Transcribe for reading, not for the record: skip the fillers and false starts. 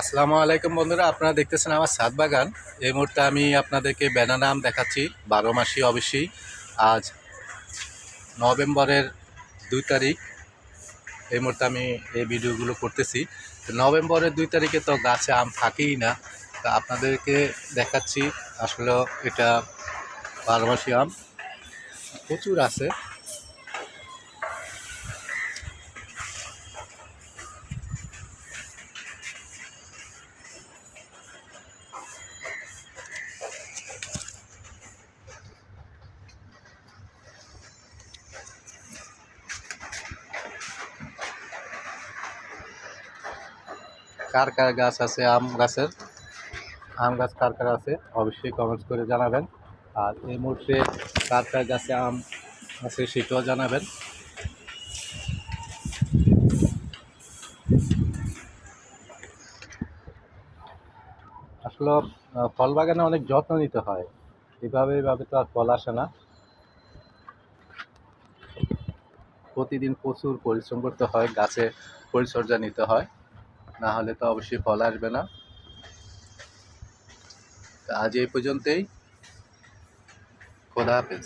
আসসালামু আলাইকুম বন্ধুরা, আপনারা দেখতেছেন আমার ছাদ বাগান। এই মুহূর্তে আমি আপনাদেরকে ব্যানানা আম দেখাচ্ছি, 12 মাসি। অবশ্যই আজ নভেম্বরের 2 তারিখ। এই মুহূর্তে আমি এই ভিডিওগুলো করতেছি। তো নভেম্বরের 2 তারিখে তো গাছে আম থাকেই না। তা আপনাদেরকে দেখাচ্ছি, আসলে এটা 12 মাসি আম প্রচুর আছে। কার কার গাছ আছে আম গাছ কার কার আছে অবশ্যই কমেন্টস করে জানাবেন। আর এই মুহূর্তে কার কার গাছে আম আছে সেটাও জানাবেন। আসলে ফল বাগানে অনেক যত্ন নিতে হয়। এভাবে তো আর ফল আসে না। প্রতিদিন প্রচুর পরিশ্রম করতে হয়, গাছে পরিচর্যা নিতে হয়, না হলে তো অবশ্যই ফল আসবে না। তা আজ এই পর্যন্তই। খোদা হাফেজ।